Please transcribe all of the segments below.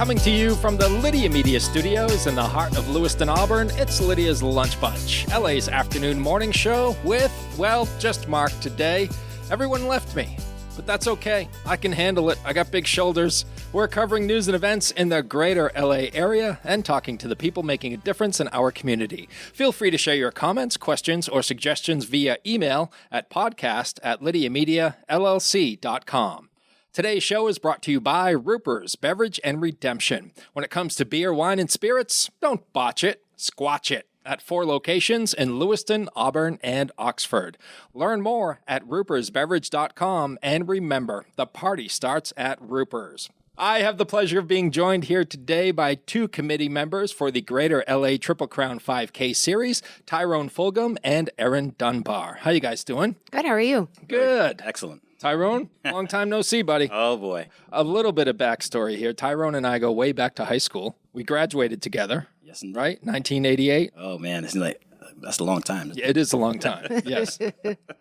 Coming to you from the Lydia Media Studios in the heart of Lewiston, Auburn, it's Lydia's Lunch Bunch, LA's afternoon morning show with, well, just Mark today. Everyone left me, but that's okay. I can handle it. I got big shoulders. We're covering news and events in the greater LA area and talking to the people making a difference in our community. Feel free to share your comments, questions, or suggestions via email at podcast@lydiamediallc.com. Today's show is brought to you by Ruper's Beverage and Redemption. When it comes to beer, wine, and spirits, don't botch it, squatch it. At 4 locations in Lewiston, Auburn, and Oxford. Learn more at rupersbeverage.com, and remember, the party starts at Ruper's. I have the pleasure of being joined here today by 2 committee members for the Greater LA Triple Crown 5K Series, Tyrone Fulgham and Erin Dunbar. How you guys doing? Good, how are you? Good. Excellent. Tyrone, long time no see, buddy. Oh, boy. A little bit of backstory here. Tyrone and I go way back to high school. We graduated together. Yes, indeed. Right? 1988. Oh, man. It's like, that's a long time. Yeah, it is a long time. Yes.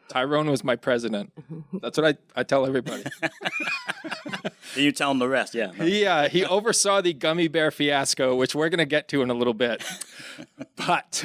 Tyrone was my president. That's what I tell everybody. You tell them the rest, yeah. Yeah, he oversaw the gummy bear fiasco, which we're going to get to in a little bit. But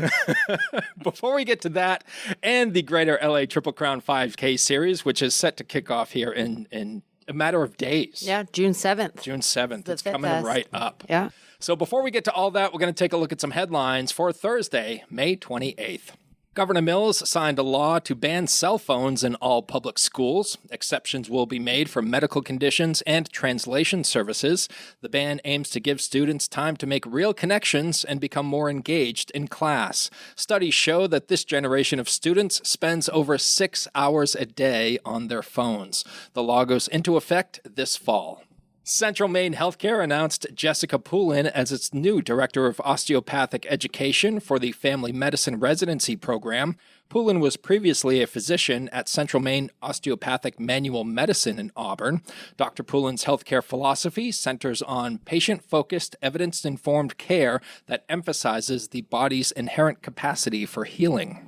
before we get to that and the Greater LA Triple Crown 5K Series, which is set to kick off here in a matter of days. Yeah, June 7th. June 7th. It's Fit coming Fest. right up. Yeah. So before we get to all that, we're going to take a look at some headlines for Thursday, May 28th. Governor Mills signed a law to ban cell phones in all public schools. Exceptions will be made for medical conditions and translation services. The ban aims to give students time to make real connections and become more engaged in class. Studies show that this generation of students spends over 6 hours a day on their phones. The law goes into effect this fall. Central Maine Healthcare announced Jessica Poulin as its new Director of Osteopathic Education for the Family Medicine Residency Program. Poulin was previously a physician at Central Maine Osteopathic Manual Medicine in Auburn. Dr. Poulin's healthcare philosophy centers on patient-focused, evidence-informed care that emphasizes the body's inherent capacity for healing.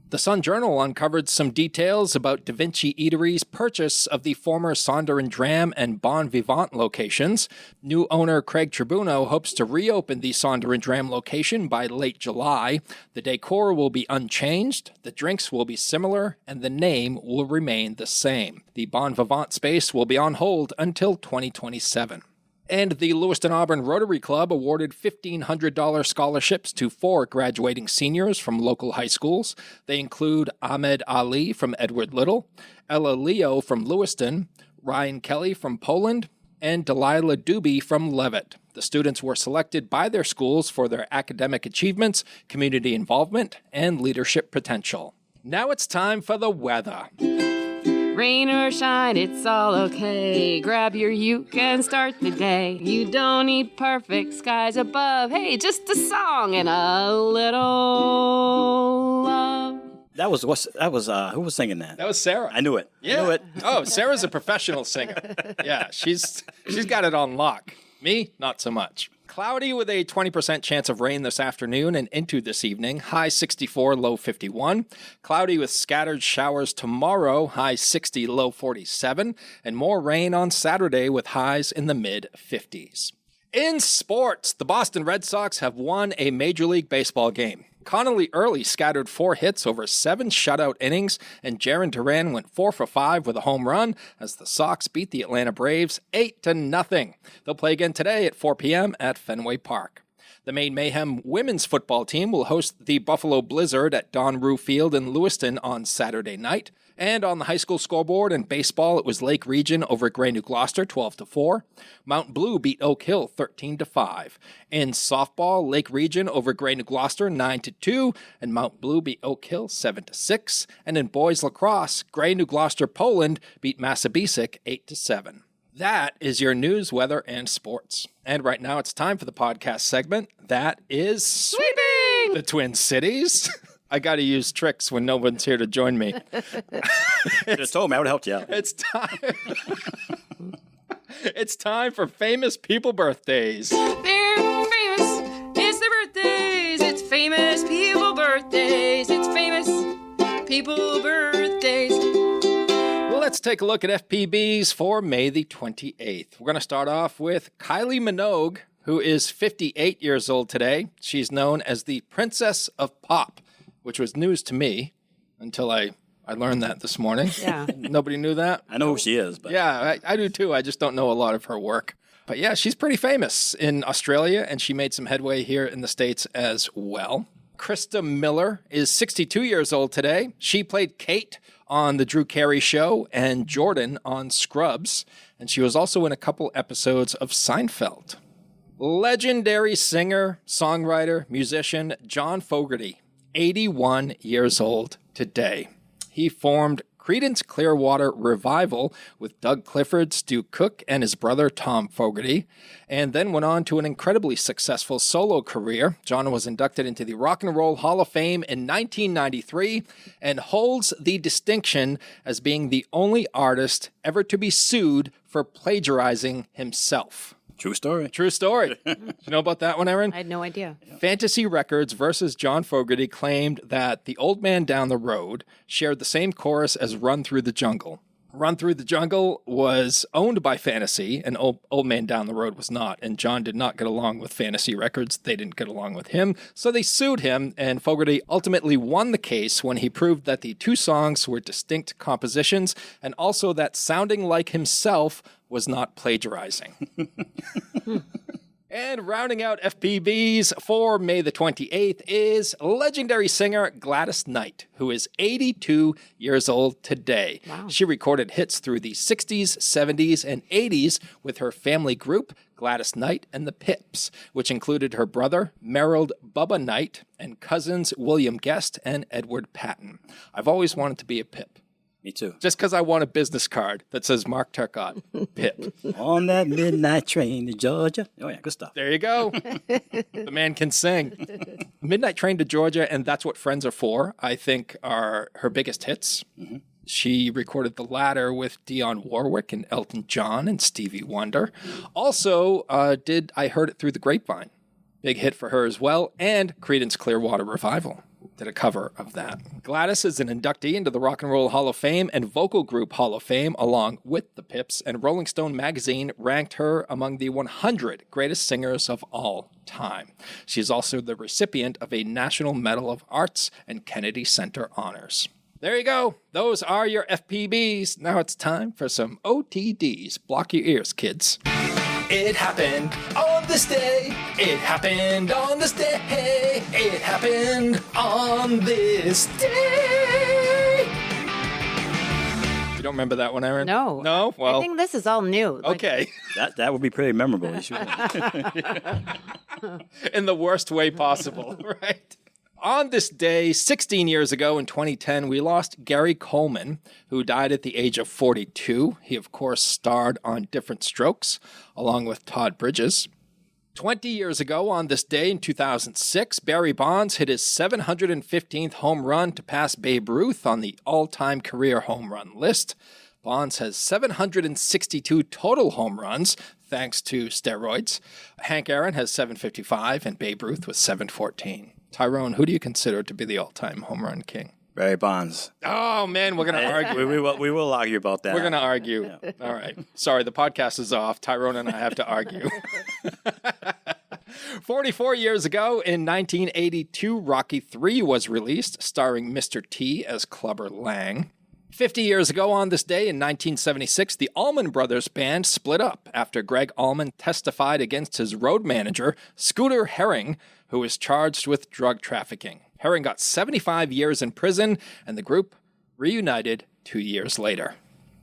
The Sun Journal uncovered some details about Da Vinci Eatery's purchase of the former Sonder and Dram and Bon Vivant locations. New owner Craig Tribuno hopes to reopen the Sonder and Dram location by late July. The decor will be unchanged, the drinks will be similar, and the name will remain the same. The Bon Vivant space will be on hold until 2027. And the Lewiston Auburn Rotary Club awarded $1,500 scholarships to 4 graduating seniors from local high schools. They include Ahmed Ali from Edward Little, Ella Leo from Lewiston, Ryan Kelly from Poland, and Delilah Doobie from Levitt. The students were selected by their schools for their academic achievements, community involvement, and leadership potential. Now it's time for the weather. Rain or shine, it's all okay. Grab your uke and start the day. You don't need perfect skies above. Hey, just a song and a little love. Who was singing that? That was Sarah. I knew it. Yeah. I knew it. Oh, Sarah's a professional singer. Yeah, she's got it on lock. Me, not so much. Cloudy with a 20% chance of rain this afternoon and into this evening. High 64, low 51. Cloudy with scattered showers tomorrow. High 60, low 47. And more rain on Saturday with highs in the mid-50s. In sports, the Boston Red Sox have won a Major League Baseball game. Connolly Early scattered 4 hits over 7 shutout innings, and Jarren Duran went 4 for 5 with a home run as the Sox beat the Atlanta Braves 8-0. They'll play again today at 4 p.m. at Fenway Park. The Maine Mayhem women's football team will host the Buffalo Blizzard at Don Rue Field in Lewiston on Saturday night. And on the high school scoreboard in baseball, it was Lake Region over Gray New Gloucester 12-4. Mount Blue beat Oak Hill 13-5. In softball, Lake Region over Gray New Gloucester 9-2, and Mount Blue beat Oak Hill 7-6. And in boys lacrosse, Gray New Gloucester Poland beat Massabesic 8-7. That is your news, weather, and sports. And right now it's time for the podcast segment that is Sweeping the Twin Cities. I got to use tricks when no one's here to join me. Just told me I would have helped you out. It's time. It's time for famous people birthdays. They're famous. It's their birthdays. It's famous people birthdays. It's famous people birthdays. Let's take a look at FPBs for May the 28th. We're going to start off with Kylie Minogue, who is 58 years old today. She's known as the Princess of Pop, which was news to me until I learned that this morning. Yeah. Nobody knew that? I know who she is, but Yeah, I do too. I just don't know a lot of her work. But yeah, she's pretty famous in Australia, and she made some headway here in the States as well. Krista Miller is 62 years old today. She played Kate on The Drew Carey Show and Jordan on Scrubs, and she was also in a couple episodes of Seinfeld. Legendary singer, songwriter, musician John Fogerty, 81 years old today. He formed Creedence Clearwater Revival with Doug Clifford, Stu Cook, and his brother Tom Fogerty, and then went on to an incredibly successful solo career. John was inducted into the Rock and Roll Hall of Fame in 1993 and holds the distinction as being the only artist ever to be sued for plagiarizing himself. true story. True story. You know about that one, Erin? I had no idea. Fantasy Records versus John Fogerty claimed that The Old Man Down the Road shared the same chorus as Run Through the Jungle. Run Through the Jungle was owned by Fantasy, and Old Man Down the Road was not. And John did not get along with Fantasy Records. They didn't get along with him. So they sued him, and Fogerty ultimately won the case when he proved that the two songs were distinct compositions, and also that sounding like himself was not plagiarizing. And rounding out FPBs for May the 28th is legendary singer Gladys Knight, who is 82 years old today. Wow. She recorded hits through the 60s, 70s, and 80s with her family group, Gladys Knight and the Pips, which included her brother, Merrill Bubba Knight, and cousins William Guest and Edward Patton. I've always wanted to be a Pip. Me too. Just because I want a business card that says Mark Turcotte, Pip. On that midnight train to Georgia. Oh, yeah, good stuff. There you go. The man can sing. Midnight Train to Georgia and That's What Friends Are For, I think, are her biggest hits. Mm-hmm. She recorded the latter with Dionne Warwick and Elton John and Stevie Wonder. Also, did I Heard It Through the Grapevine. Big hit for her as well. And Creedence Clearwater Revival did a cover of that. Gladys is an inductee into the Rock and Roll Hall of Fame and Vocal Group Hall of Fame, along with the Pips, and Rolling Stone magazine ranked her among the 100 greatest singers of all time. She is also the recipient of a National Medal of Arts and Kennedy Center honors. There you go. Those are your FPBs. Now it's time for some OTDs. Block your ears, kids. It happened on this day. It happened on this day. It happened on this day. You don't remember that one, Erin? No. No? Well, I think this is all new. okay. That would be pretty memorable. You should. In the worst way possible, right? On this day, 16 years ago in 2010, we lost Gary Coleman, who died at the age of 42. He, of course, starred on Different Strokes, along with Todd Bridges. 20 years ago on this day in 2006, Barry Bonds hit his 715th home run to pass Babe Ruth on the all-time career home run list. Bonds has 762 total home runs, thanks to steroids. Hank Aaron has 755, and Babe Ruth was 714. Tyrone, who do you consider to be the all-time home run king? Barry Bonds. Oh, man, we're going to argue. We will argue about that. We're going to argue. Yeah. All right. Sorry, the podcast is off. Tyrone and I have to argue. 44 years ago, in 1982, Rocky III was released, starring Mr. T as Clubber Lang. 50 years ago on this day, in 1976, the Allman Brothers Band split up after Greg Allman testified against his road manager, Scooter Herring, who was charged with drug trafficking. Herring got 75 years in prison, and the group reunited 2 years later.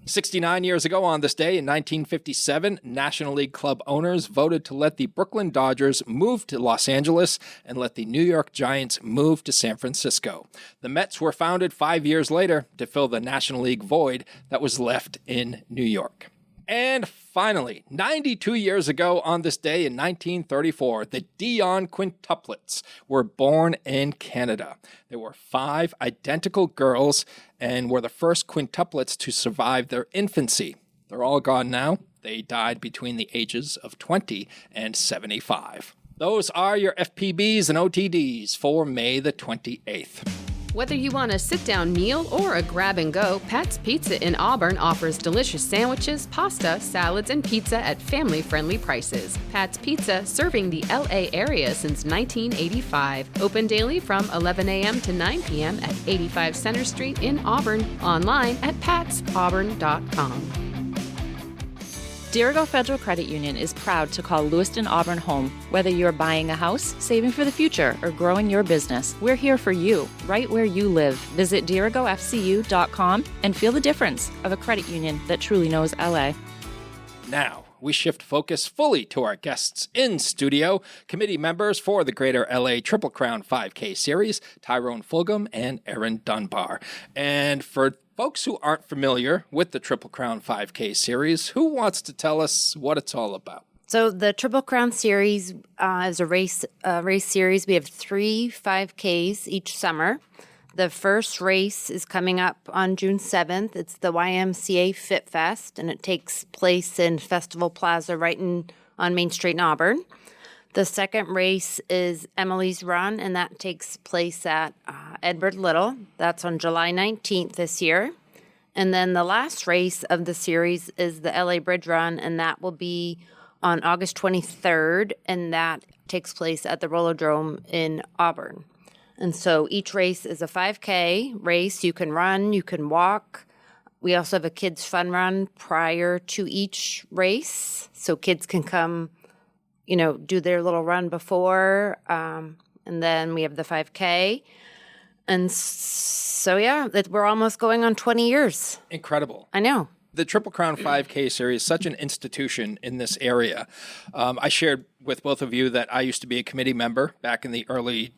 69 years ago on this day, in 1957, National League club owners voted to let the Brooklyn Dodgers move to Los Angeles and let the New York Giants move to San Francisco. The Mets were founded 5 years later to fill the National League void that was left in New York. And finally, 92 years ago on this day in 1934, the Dion quintuplets were born in Canada. There were 5 identical girls and were the first quintuplets to survive their infancy. They're all gone now. They died between the ages of 20 and 75. Those are your FPBs and OTDs for May the 28th. Whether you want a sit-down meal or a grab-and-go, Pat's Pizza in Auburn offers delicious sandwiches, pasta, salads, and pizza at family-friendly prices. Pat's Pizza, serving the LA area since 1985. Open daily from 11 a.m. to 9 p.m. at 85 Center Street in Auburn. Online at patsauburn.com. Dirigo Federal Credit Union is proud to call Lewiston Auburn home. Whether you're buying a house, saving for the future, or growing your business, we're here for you, right where you live. Visit dirigofcu.com and feel the difference of a credit union that truly knows LA. Now, we shift focus fully to our guests in studio, committee members for the Greater LA Triple Crown 5K Series, Tyrone Fulgham and Erin Dunbar. And for folks who aren't familiar with the Triple Crown 5K Series, who wants to tell us what it's all about? So the Triple Crown Series is a race series. We have 3 5Ks each summer. The first race is coming up on June 7th. It's the YMCA Fit Fest, and it takes place in Festival Plaza right on Main Street in Auburn. The second race is Emily's Run, and that takes place at Edward Little. That's on July 19th this year. And then the last race of the series is the LA Bridge Run, and that will be on August 23rd, and that takes place at the Rollodrome in Auburn. And so each race is a 5K race. You can run, you can walk. We also have a kids' fun run prior to each race, so kids can come, do their little run before. And then we have the 5K. And so, we're almost going on 20 years. Incredible. I know. The Triple Crown 5K Series is such an institution in this area. I shared with both of you that I used to be a committee member back in the early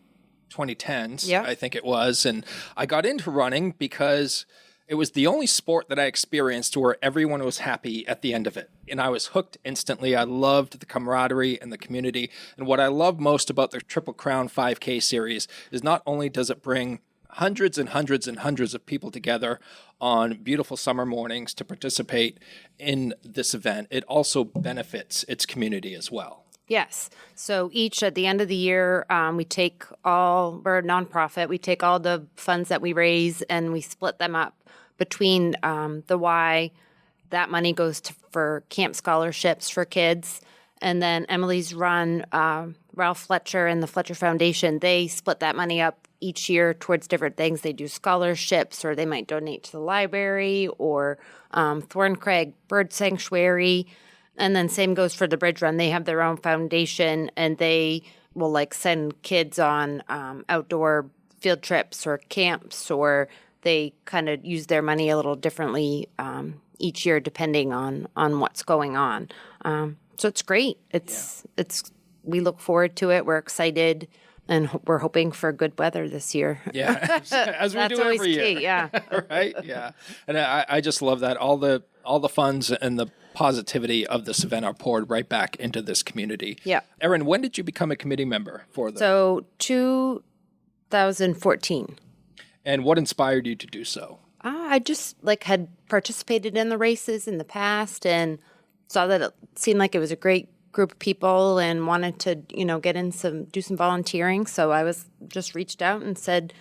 2010s, I think it was. And I got into running because it was the only sport that I experienced where everyone was happy at the end of it. And I was hooked instantly. I loved the camaraderie and the community. And what I love most about the Triple Crown 5K Series is not only does it bring hundreds and hundreds and hundreds of people together on beautiful summer mornings to participate in this event, it also benefits its community as well. Yes. So each at the end of the year, we're a nonprofit. We take all the funds that we raise and we split them up between the Y. That money goes for camp scholarships for kids. And then Emily's Run, Ralph Fletcher and the Fletcher Foundation, they split that money up each year towards different things. They do scholarships, or they might donate to the library, or Thorncraig Bird Sanctuary. And then same goes for the Bridge Run. They have their own foundation, and they will send kids on outdoor field trips or camps, or they kind of use their money a little differently each year depending on what's going on. So it's great. We look forward to it. We're excited, and we're hoping for good weather this year. Yeah, as we do every year. Key, yeah. Right. Yeah, and I just love that all the funds and the positivity of this event are poured right back into this community. Yeah. Erin, when did you become a committee member for the? So 2014. And what inspired you to do so? I just had participated in the races in the past and saw that it seemed like it was a great group of people and wanted to, get in do some volunteering. So I was just reached out and said,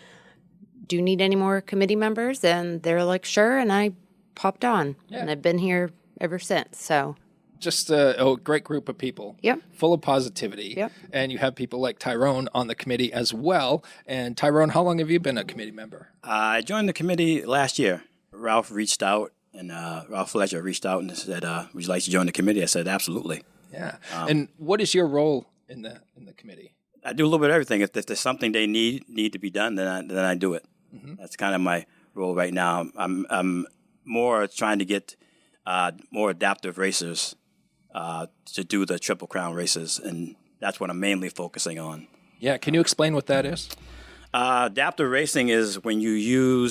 do you need any more committee members? And they're like, sure. And I popped on and I've been here ever since. So just a great group of people. Yep. Full of positivity. Yep. And you have people like Tyrone on the committee as well. And Tyrone, how long have you been a committee member? I joined the committee last year. Ralph reached out, and Ralph Fletcher reached out and said, would you like to join the committee? I said, absolutely. Yeah. And what is your role in the committee? I do a little bit of everything. If there's something they need to be done, then I do it. Mm-hmm. That's kind of my role right now. I'm more trying to get more adaptive racers to do the Triple Crown races, and that's what I'm mainly focusing on. Yeah, can you explain what that is? Adaptive racing is when you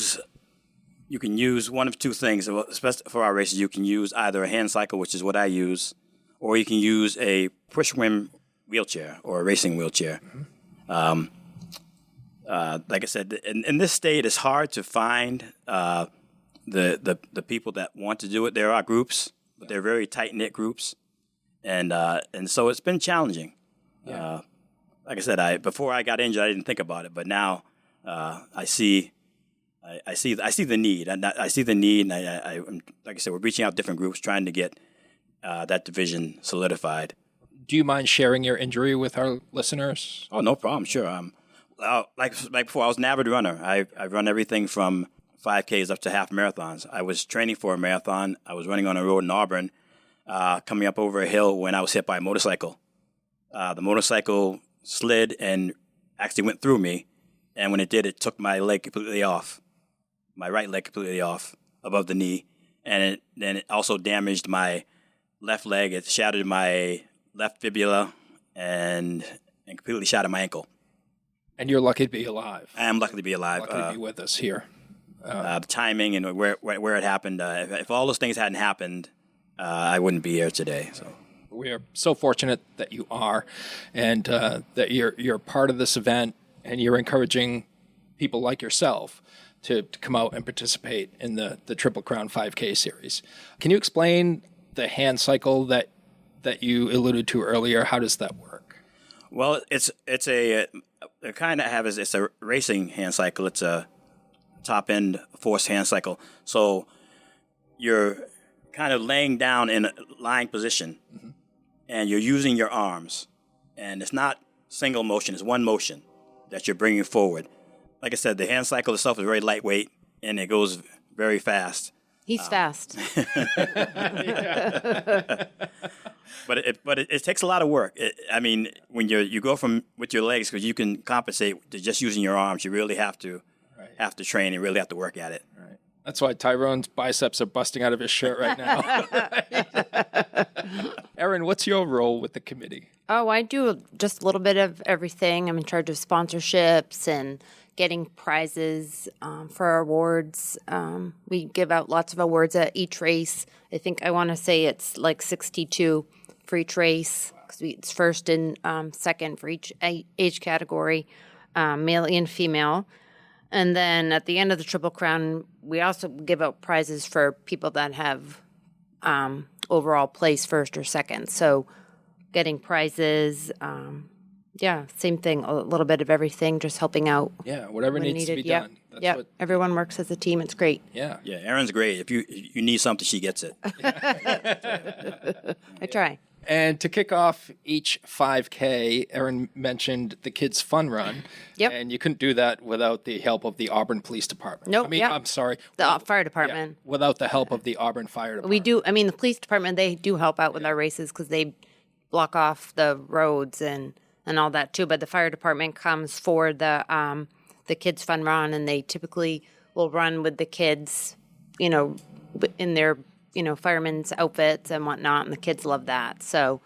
can use one of two things. Especially for our races, you can use either a hand cycle, which is what I use, or you can use a push-whim wheelchair or a racing wheelchair. Mm-hmm. Like I said, in this state, it's hard to find the people that want to do it. There are groups, but they're very tight-knit groups. And so it's been challenging. Yeah. Like I said, before I got injured, I didn't think about it, but now I see I see the need, and I see the need, and I'm, like I said, we're reaching out to different groups trying to get that division solidified. Do you mind sharing your injury with our listeners? Oh, no problem. Sure. Like before, I was an avid runner. I run everything from 5Ks up to half marathons. I was training for a marathon. I was running on a road in Auburn, coming up over a hill when I was hit by a motorcycle. The motorcycle slid and actually went through me, and when it did, it took my leg completely off, my right leg completely off above the knee, and it also damaged my left leg. It shattered my left fibula and completely shattered my ankle. And you're lucky to be alive. I am lucky to be alive. Lucky to be with us here. The timing and where it happened. If all those things hadn't happened, I wouldn't be here today. So we are so fortunate that you are, and that you're part of this event, and you're encouraging people like yourself to come out and participate in the Triple Crown 5K series. Can you explain the hand cycle that you alluded to earlier? How does that work? Well, it's a racing hand cycle. It's a top end forced hand cycle. So you're kind of laying down in a lying position, mm-hmm. and you're using your arms, and it's not single motion. It's one motion that you're bringing forward. Like I said, the hand cycle itself is very lightweight, and it goes very fast. He's fast. But it takes a lot of work. When you go from with your legs, because you can compensate to just using your arms, you really have to train and really have to work at it. Right. That's why Tyrone's biceps are busting out of his shirt right now. Erin, what's your role with the committee? Oh, I do just a little bit of everything. I'm in charge of sponsorships and getting prizes for our awards. We give out lots of awards at each race. I want to say it's like 62 for each race, because it's first and second for each age category, male and female. And then at the end of the Triple Crown, we also give out prizes for people that have overall place first or second. So getting prizes, same thing, a little bit of everything, just helping out. Yeah, whatever needs to be done. Yeah, everyone works as a team. It's great. Yeah. Yeah, Erin's great. If you need something, she gets it. I try. And to kick off each 5K, Erin mentioned the Kids Fun Run. Yep. And you couldn't do that without the help of the Auburn Police Department. Nope. I'm sorry. The fire department. Yeah, without the help of the Auburn Fire Department. We do. The police department, they do help out with our races because they block off the roads and all that too. But the fire department comes for the Kids Fun Run, and they typically will run with the kids, in their firemen's outfits and whatnot, and the kids love that. So,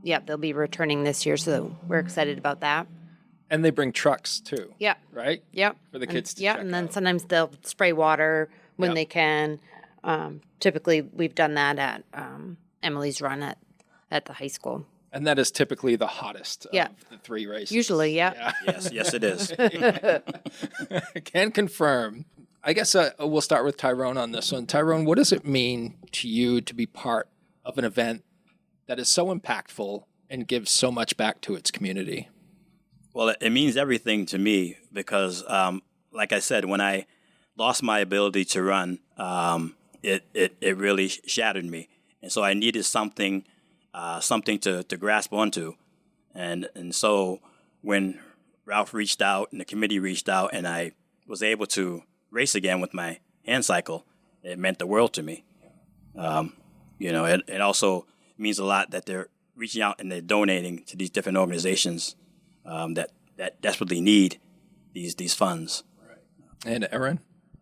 they'll be returning this year, so we're excited about that. And they bring trucks too. Yeah. Right? Yep. For the kids to check and then out. sometimes they'll spray water when they can. Typically, we've done that at Emily's Run at the high school. And that is typically the hottest of the three races. Usually, yeah. Yes, it is. Can confirm. I guess we'll start with Tyrone on this one. Tyrone, what does it mean to you to be part of an event that is so impactful and gives so much back to its community? Well, it means everything to me because, like I said, when I lost my ability to run, it really shattered me. And so I needed something to grasp onto. And so when Ralph reached out and the committee reached out and I was able to race again with my hand cycle, it meant the world to me. It also means a lot that they're reaching out and they're donating to these different organizations that desperately need these funds. Right. And Erin?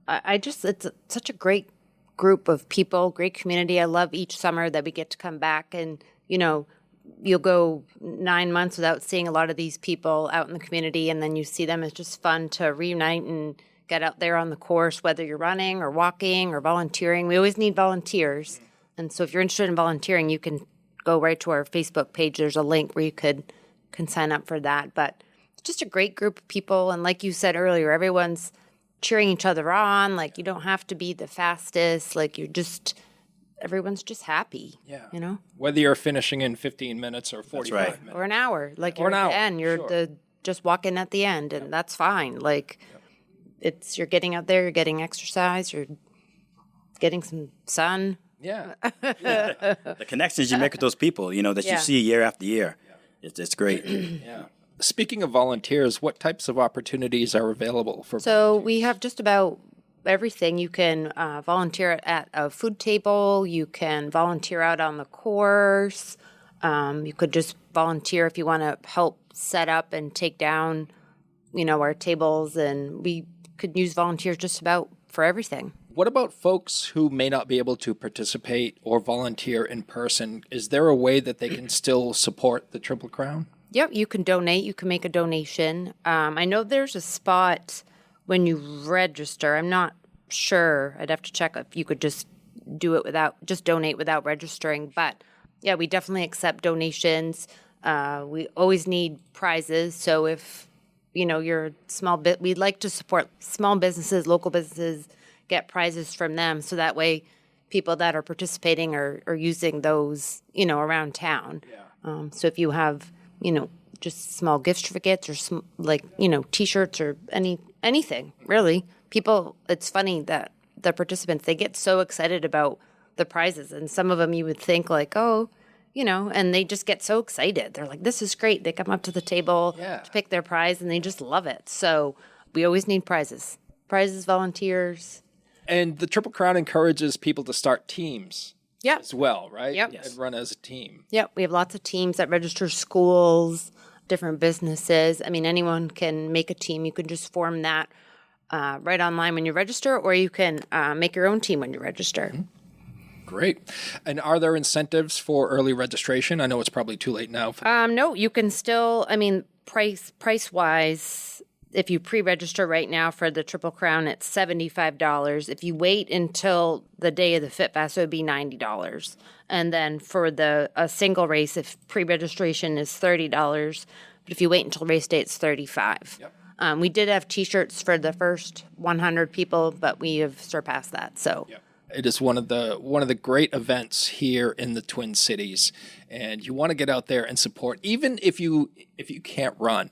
It's such a great group of people, great community. I love each summer that we get to come back and, you'll go 9 months without seeing a lot of these people out in the community, and then you see them. It's just fun to reunite and get out there on the course, whether you're running or walking or volunteering. We always need volunteers. And so if you're interested in volunteering, you can go right to our Facebook page. There's a link where you can sign up for that. But it's just a great group of people. And like you said earlier, everyone's cheering each other on. Like, you don't have to be the fastest. Like, everyone's just happy. Yeah. Whether you're finishing in 15 minutes or 45 minutes. Or an hour. Like, or you're an at the hour. end. You're just walking at the end, and that's fine. Like, you're getting out there, you're getting exercise, you're getting some sun. Yeah. The connections you make with those people, that you see year after year. It's great. Yeah. Speaking of volunteers, what types of opportunities are available for So we have just about everything. You can volunteer at a food table. You can volunteer out on the course. You could just volunteer if you want to help set up and take down, our tables. And we could use volunteers just about for everything. What about folks who may not be able to participate or volunteer in person? Is there a way that they can still support the Triple Crown? Yep, you can donate. You can make a donation. I know there's a spot when you register. I'm not sure. I'd have to check if you could just donate without registering. But yeah, we definitely accept donations. We always need prizes. So if, you're a small bit, we'd like to support small businesses, local businesses, get prizes from them. So that way people that are participating are using those, around town. Yeah. So if you have, just small gift certificates or T-shirts or anything, really. People, it's funny that the participants, they get so excited about the prizes. And some of them you would think like, and they just get so excited. They're like, this is great. They come up to the table to pick their prize and they just love it. So we always need prizes. Prizes, volunteers. And the Triple Crown encourages people to start teams. Yep. As well, right? Yep. And run as a team. Yep. We have lots of teams that register schools, different businesses. I mean, anyone can make a team. You can just form that right online when you register, or you can make your own team when you register. Mm-hmm. Great. And are there incentives for early registration? I know it's probably too late now. No, you can still, price-wise, if you pre-register right now for the Triple Crown, it's $75. If you wait until the day of the Fit Fest, it would be $90. And then for a single race, if pre-registration is $30, but if you wait until race day, it's $35. Yep. We did have T-shirts for the first 100 people, but we have surpassed that. So. Yep. It is one of the great events here in the Twin Cities, and you want to get out there and support, even if you can't run.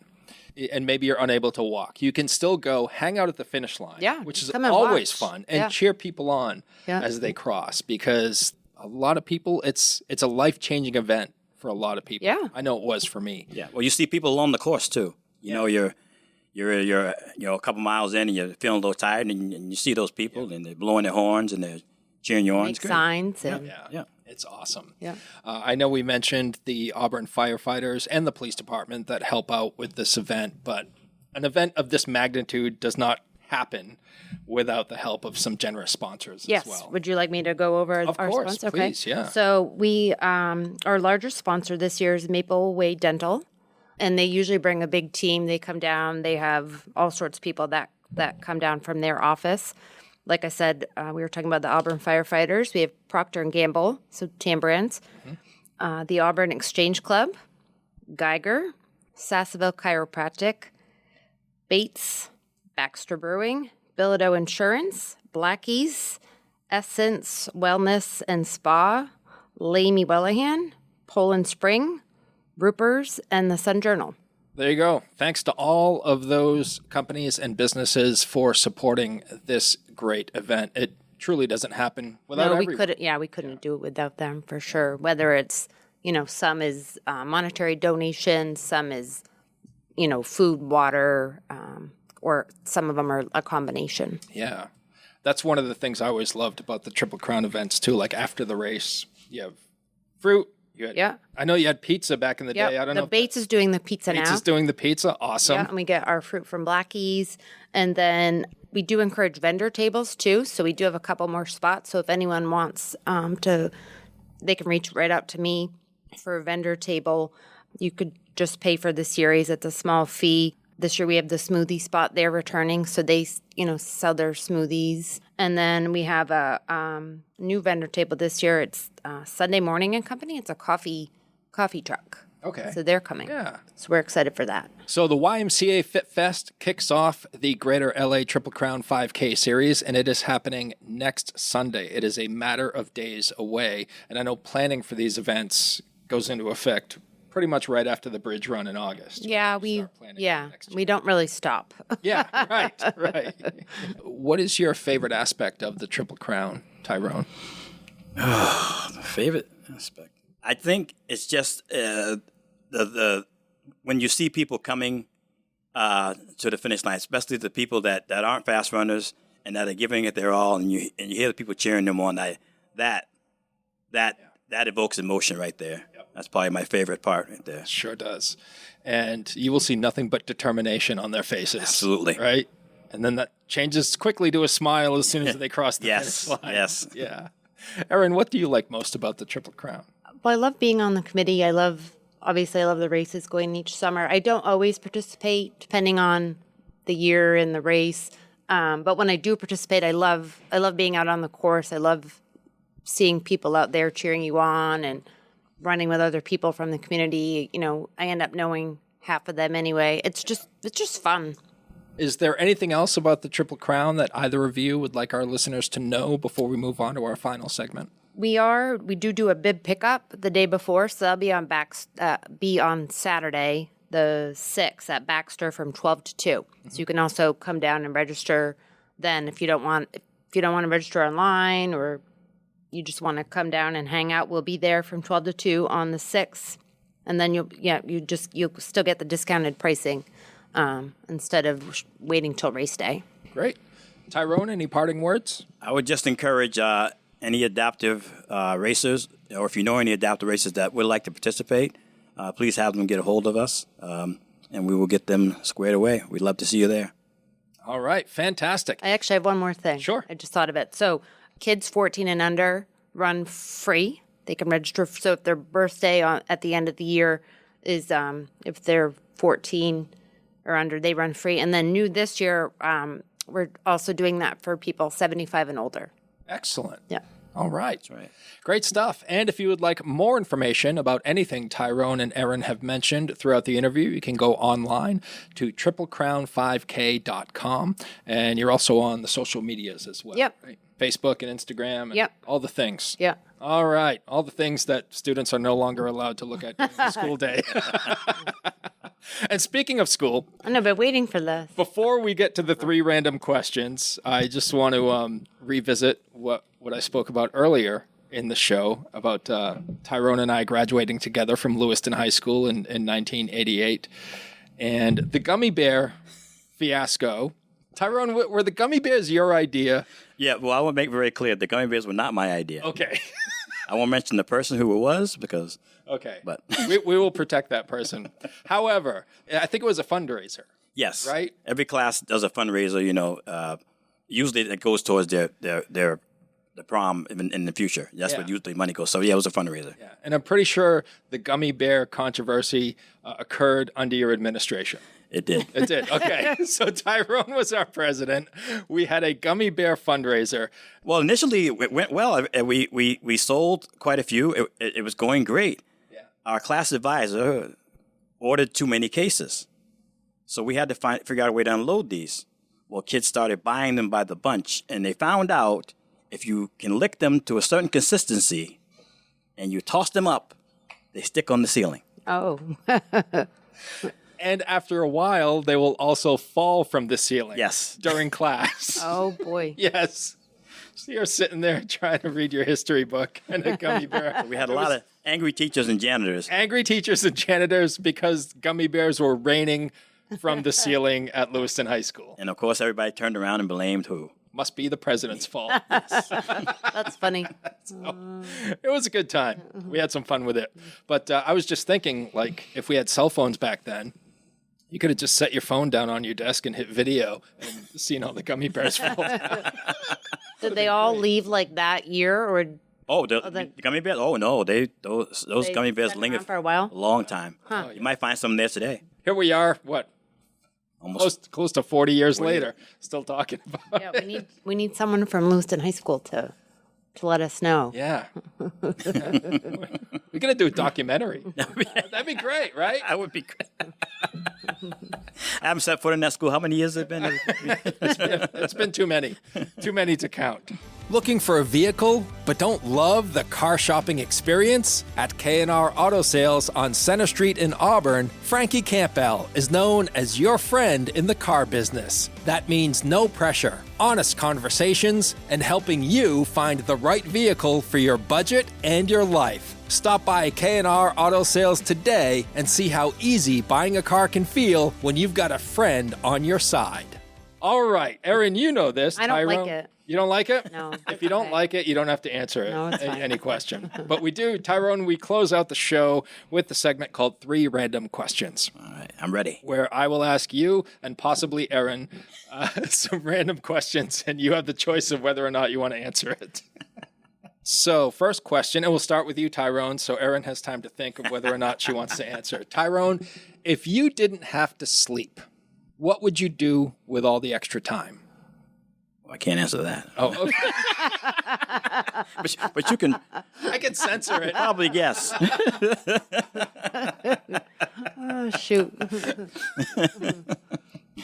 And maybe you're unable to walk, you can still go hang out at the finish line, which is always fun, and cheer people on as they cross, because a lot of people, it's a life-changing event for a lot of people. Yeah. I know it was for me. Yeah. Well, you see people along the course too. You're a couple miles in and you're feeling a little tired, and you see those people and they're blowing their horns and they're cheering you on. Make signs. And Yeah. It's awesome. Yeah. I know we mentioned the Auburn firefighters and the police department that help out with this event, but an event of this magnitude does not happen without the help of some generous sponsors as well. Yes. Would you like me to go over of our course, sponsors? Please, yeah. So we, our largest sponsor this year is Maple Way Dental, and they usually bring a big team. They come down. They have all sorts of people that come down from their office. Like I said, we were talking about the Auburn firefighters. We have Procter & Gamble, so Tambrands, the Auburn Exchange Club, Geiger, Sassaville Chiropractic, Bates, Baxter Brewing, Bilodeau Insurance, Blackie's, Essence Wellness and Spa, Lamy Wellahan, Poland Spring, Ruper's, and the Sun Journal. There you go. Thanks to all of those companies and businesses for supporting this great event. It truly doesn't happen without everyone. We couldn't do it without them for sure. Whether it's, some is monetary donations, some is, food, water, or some of them are a combination. Yeah. That's one of the things I always loved about the Triple Crown events too. Like after the race, you have fruit. I know you had pizza back in the day. I don't know. Bates is doing the pizza now. Bates is doing the pizza. Awesome. Yeah, and we get our fruit from Blackie's. And then we do encourage vendor tables too. So we do have a couple more spots. So if anyone wants they can reach right out to me for a vendor table. You could just pay for the series. It's a small fee. This year we have the smoothie spot there returning. So they, sell their smoothies. And then we have a new vendor table this year. It's Sunday Morning and Company. It's a coffee truck. Okay. So they're coming. Yeah. So we're excited for that. So the YMCA Fit Fest kicks off the Greater LA Triple Crown 5K series, and it is happening next Sunday. It is a matter of days away. And I know planning for these events goes into effect pretty much right after the bridge run in August. Yeah, we don't really stop. Yeah, right. What is your favorite aspect of the Triple Crown, Tyrone? The favorite aspect, I think it's just the when you see people coming to the finish line, especially the people that aren't fast runners and that are giving it their all, and you hear the people cheering them on. That evokes emotion right there. Yep. That's probably my favorite part right there. Sure does. And you will see nothing but determination on their faces. Absolutely. Right? And then that changes quickly to a smile as soon as they cross the yes. finish line. Yes. Yeah. Erin, what do you like most about the Triple Crown? Well, I love being on the committee. Obviously, I love the races going each summer. I don't always participate, depending on the year and the race. But when I do participate, I love being out on the course. I love seeing people out there cheering you on and running with other people from the community. You know, I end up knowing half of them anyway. It's just fun. Is there anything else about the Triple Crown that either of you would like our listeners to know before we move on to our final segment? We do a bib pickup the day before, so that'll be on Saturday, the 6th at Baxter from 12 to 2. Mm-hmm. So you can also come down and register then if you don't want to register online, or you just want to come down and hang out. We'll be there from 12 to 2 on the 6th. And then you'll still get the discounted pricing instead of waiting till race day. Great. Tyrone, any parting words? I would just encourage any adaptive racers, or if you know any adaptive racers that would like to participate, please have them get a hold of us, and we will get them squared away. We'd love to see you there. All right. Fantastic. I actually have one more thing. Sure. I just thought of it. So kids 14 and under run free. They can register. So if their birthday at the end of the year is, if they're 14 or under, they run free. And then new this year, we're also doing that for people 75 and older. Excellent. Yeah. All right. That's right. Great stuff. And if you would like more information about anything Tyrone and Erin have mentioned throughout the interview, you can go online to triplecrown5k.com. And you're also on the social medias as well. Yep. Right? Facebook and Instagram and Yep. all the things. Yeah. All right. All the things that students are no longer allowed to look at during the school day. And speaking of school, I know, but waiting for this. before we get to the 3 random questions, I just want to revisit what I spoke about earlier in the show about Tyrone and I graduating together from Lewiston High School in 1988. And the gummy bear fiasco. Tyrone, were the gummy bears your idea? Yeah, well, I want to make very clear, the gummy bears were not my idea. Okay. I won't mention the person who it was because... Okay. But we will protect that person. However, I think it was a fundraiser. yes. Right? Every class does a fundraiser, usually it goes towards the prom in the future. That's Yeah. what usually money goes. So, yeah, it was a fundraiser. Yeah. And I'm pretty sure the gummy bear controversy occurred under your administration. It did. It did. Okay. So Tyrone was our president. We had a gummy bear fundraiser. Well, initially it went well. We sold quite a few. It was going great. Yeah. Our class advisor ordered too many cases. So we had to figure out a way to unload these. Well, kids started buying them by the bunch, and they found out if you can lick them to a certain consistency and you toss them up, they stick on the ceiling. Oh. And after a while, they will also fall from the ceiling. Yes. During class. Oh, boy. Yes. So you're sitting there trying to read your history book and a gummy bear. We had a lot of angry teachers and janitors. Angry teachers and janitors because gummy bears were raining from the ceiling at Lewiston High School. And, of course, everybody turned around and blamed who? Must be the president's fault. That's funny. It was a good time. We had some fun with it. But I was just thinking, like, if we had cell phones back then, you could have just set your phone down on your desk and hit video and seen all the gummy bears fall down. Did they all leave like that year, or Oh, the gummy bears? Oh, no. Those gummy bears been lingered around for a while? long time. Huh. You might find some there today. Here we are, what, Almost. close to 40 years later, still talking about Yeah, we need someone from Lewiston High School to let us know. Yeah. We're going to do a documentary. That'd be great, right? That would be great. I haven't set foot in that school. How many years has it been? It's been too many to count. Looking for a vehicle, but don't love the car shopping experience? At K&R Auto Sales on Center Street in Auburn, Frankie Campbell is known as your friend in the car business. That means no pressure, honest conversations, and helping you find the right vehicle for your budget and your life. Stop by K&R Auto Sales today and see how easy buying a car can feel when you've got a friend on your side. All right, Erin, you know this. I don't Tyrone. like it. You don't like it? No. If you don't okay. like it, you don't have to answer it. No, it's fine. Any question. But we do, Tyrone, we close out the show with the segment called 3 Random Questions. All right, I'm ready. Where I will ask you and possibly Erin some random questions, and you have the choice of whether or not you want to answer it. So, first question, and we'll start with you, Tyrone, so Erin has time to think of whether or not she wants to answer. Tyrone, if you didn't have to sleep, what would you do with all the extra time? I can't answer that. Oh, okay. But you can I can censor it. probably guess. Oh, shoot.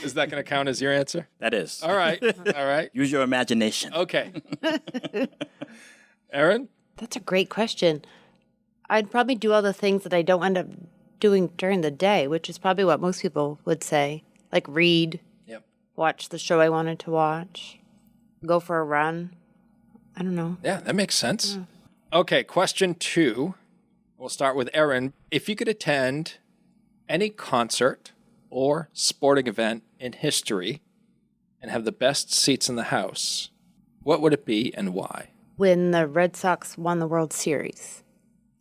Is that going to count as your answer? That is. All right. All right. Use your imagination. Okay. Erin? That's a great question. I'd probably do all the things that I don't end up doing during the day, which is probably what most people would say. Like read, Yep. watch the show I wanted to watch, go for a run. I don't know. Yeah, that makes sense. Okay, question 2. We'll start with Erin. If you could attend any concert or sporting event in history and have the best seats in the house, what would it be and why? When the Red Sox won the World Series.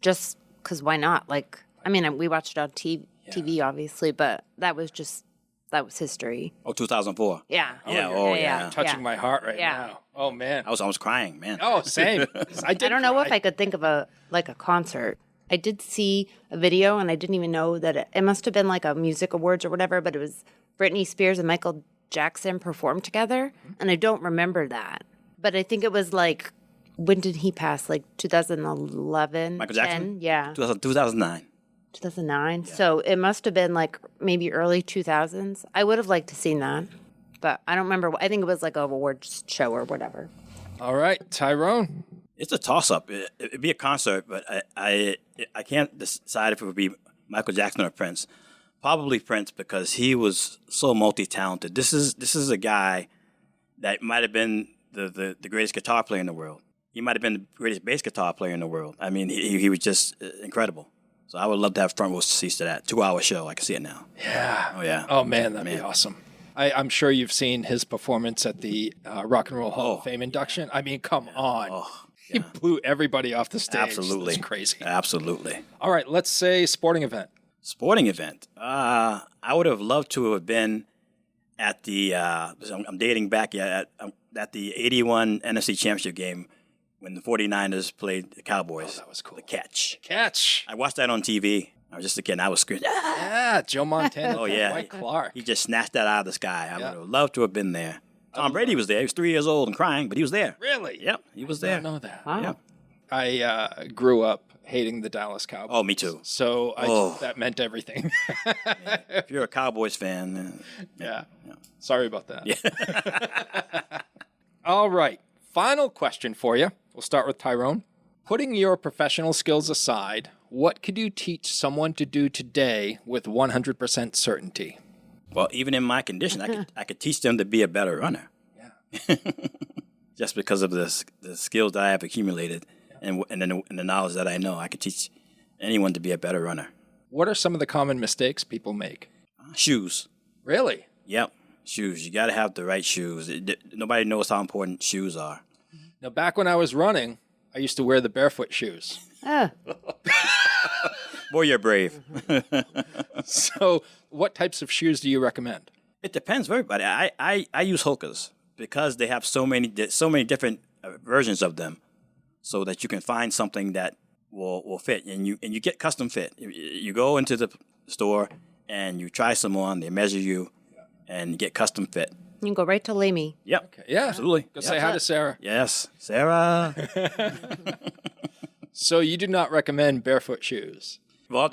Just because why not? Like, I mean, we watched it on TV, obviously, but that was history. Oh, 2004. Yeah. Yeah, oh, yeah. Touching my heart right Yeah. now. Oh, man. I was almost crying, man. Oh, same. I I don't know if I could think of a concert. I did see a video, and I didn't even know that it must have been like a music awards or whatever, but it was Britney Spears and Michael Jackson performed together, and I don't remember that. But I think it was like, when did he pass? Like 2011? Michael Jackson? 10? Yeah. 2009. 2009. Yeah. So it must have been like maybe early 2000s. I would have liked to seen that, but I don't remember. I think it was like a awards show or whatever. All right, Tyrone. It's a toss-up. It'd be a concert, but I can't decide if it would be Michael Jackson or Prince. Probably Prince, because he was so multi-talented. This is a guy that might have been the greatest guitar player in the world. He might have been the greatest bass guitar player in the world. I mean, he was just incredible. So I would love to have front row seats to that 2-hour show. I can see it now. Yeah. Oh, yeah. Oh, man, that'd be awesome. I'm sure you've seen his performance at the Rock and Roll Hall of Fame induction. I mean, come on. Oh, He blew everybody off the stage. absolutely. That's crazy. Absolutely. All right, let's say sporting event. Sporting event. I would have loved to have been at the, I'm dating back, at the 81 NFC Championship game when the 49ers played the Cowboys. Oh, that was cool. The catch. Catch. I watched that on TV. I was just a kid, and I was screaming, "Ah!" Yeah, Joe Montana. Oh, yeah. Dwight Clark. He just snatched that out of the sky. I Yeah. would have loved to have been there. Tom Brady was there. He was 3 years old and crying, but he was there. Really? Yep, he was I there. didn't know that. Wow. Yep. I grew up hating the Dallas Cowboys. Oh, me too. So that meant everything. If you're a Cowboys fan, then Yeah. Sorry about that. Yeah. All right. Final question for you. We'll start with Tyrone. Putting your professional skills aside, what could you teach someone to do today with 100% certainty? well, even in my condition, I could teach them to be a better runner. Yeah. Just because of the skills that I have accumulated and the knowledge that I know, I could teach anyone to be a better runner. What are some of the common mistakes people make? Shoes. Really? Yep. Shoes. You got to have the right shoes. Nobody knows how important shoes are. Now, back when I was running, I used to wear the barefoot shoes. Boy, you're brave. So what types of shoes do you recommend? It depends for everybody. I use Hokas because they have so many different versions of them, so that you can find something that will fit, and you get custom fit. You go into the store and you try some on. They measure you, and you get custom fit. You can go right to Lamy. Yep. Okay. Yeah, Absolutely. Go say hi to Sarah. Yes, Sarah. So you do not recommend barefoot shoes? Well,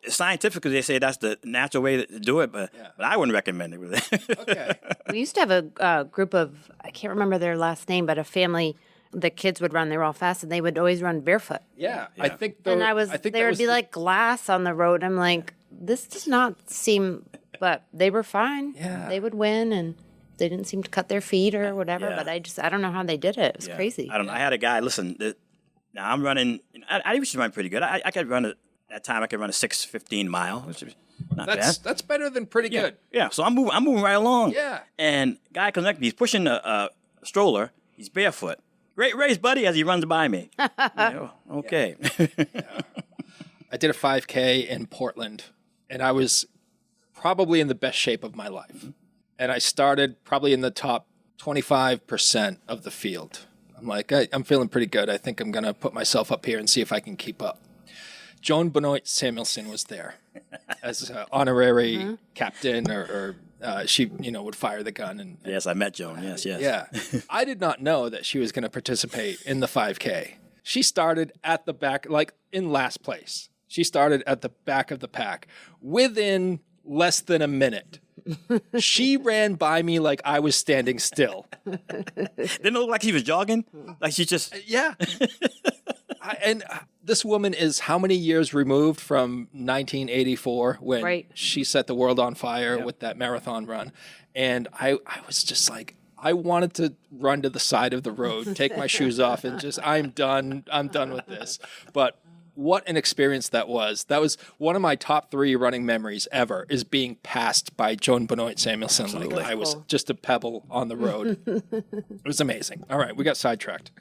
scientifically they say that's the natural way to do it, but I wouldn't recommend it. Okay. We used to have a group of, I can't remember their last name, but a family the kids would run. They were all fast, and they would always run barefoot. Yeah, I think And there would be like glass on the road. I'm like, this does not seem, but they were fine. Yeah. They would win, and they didn't seem to cut their feet or whatever. Yeah. But I don't know how they did it. It was crazy. I don't know. I had a guy. Listen, now I'm running. I used to run pretty good. I could run that time. I could run a 6:15 mile, which is not bad. That's better than pretty good. Yeah. So I'm moving right along. Yeah. And guy comes next to me. He's pushing a stroller. He's barefoot. Great race, buddy, as he runs by me. Okay. I did a 5K in Portland, and I was probably in the best shape of my life. And I started probably in the top 25% of the field. I'm like, I'm feeling pretty good. I think I'm going to put myself up here and see if I can keep up. Joan Benoit Samuelson was there as an honorary captain, or she, would fire the gun. And Yes, I met Joan. Yes. yeah. I did not know that she was going to participate in the 5K. She started at the back, like in last place. She started at the back of the pack within less than a minute. She ran by me like I was standing still. Didn't it look like she was jogging? Like she just... Yeah. And this woman is how many years removed from 1984 when she set the world on fire with that marathon run. And I was just like, I wanted to run to the side of the road, take my shoes off, and just, I'm done with this. But what an experience that was. That was one of my top 3 running memories ever, is being passed by Joan Benoit Samuelson. Absolutely. Like I was just a pebble on the road. It was amazing. All right, we got sidetracked.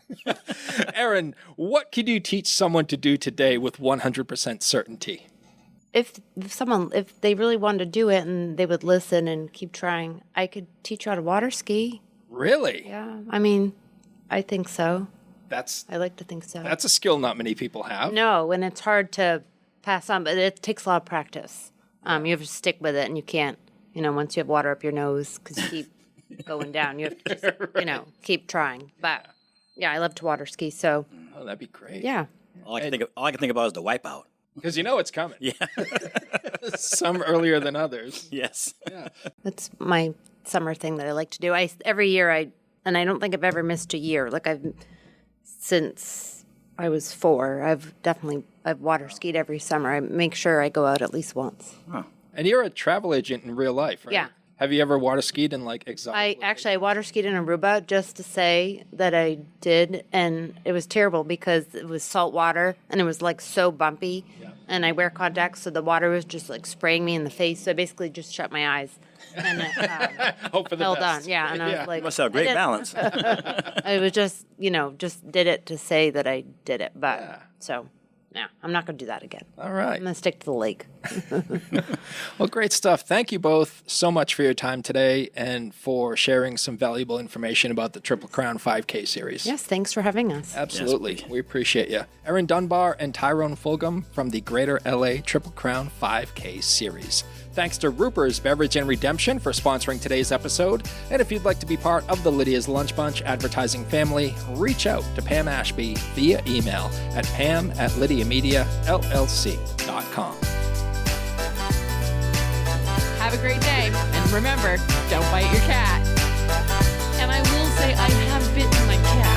Erin, what could you teach someone to do today with 100% certainty? If they really wanted to do it and they would listen and keep trying, I could teach you how to water ski. Really? Yeah, I think so. I like to think so. That's a skill not many people have. No, and it's hard to pass on, but it takes a lot of practice. You have to stick with it, and you can't, once you have water up your nose because you keep going down, you have to just, keep trying. But yeah, I love to water ski, so. Oh, that'd be great. Yeah. All I can think about is the wipeout. Because it's coming. Yeah. Some earlier than others. Yes. Yeah. That's my summer thing that I like to do. Every year and I don't think I've ever missed a year. Like since I was 4, I've water skied every summer. I make sure I go out at least once. Huh. And you're a travel agent in real life, right? Yeah. Have you ever water skied in exotic? I water skied in Aruba just to say that I did, and it was terrible because it was salt water and it was so bumpy, and I wear contacts, so the water was just spraying me in the face. So I basically just shut my eyes and hope for the held best. on. Yeah, and I was like, You must have great balance. I was just just did it to say that I did it, but so. Yeah, I'm not going to do that again. All right. I'm going to stick to the lake. Well, great stuff. Thank you both so much for your time today and for sharing some valuable information about the Triple Crown 5K series. Yes, thanks for having us. Absolutely. Yes, we appreciate you. Erin Dunbar and Tyrone Fulgham from the Greater LA Triple Crown 5K series. Thanks to Ruper's Beverage and Redemption for sponsoring today's episode. And if you'd like to be part of the Lydia's Lunch Bunch advertising family, reach out to Pam Ashby via email at pam@lydiamediallc.com. Have a great day. And remember, don't bite your cat. And I will say I have bitten my cat.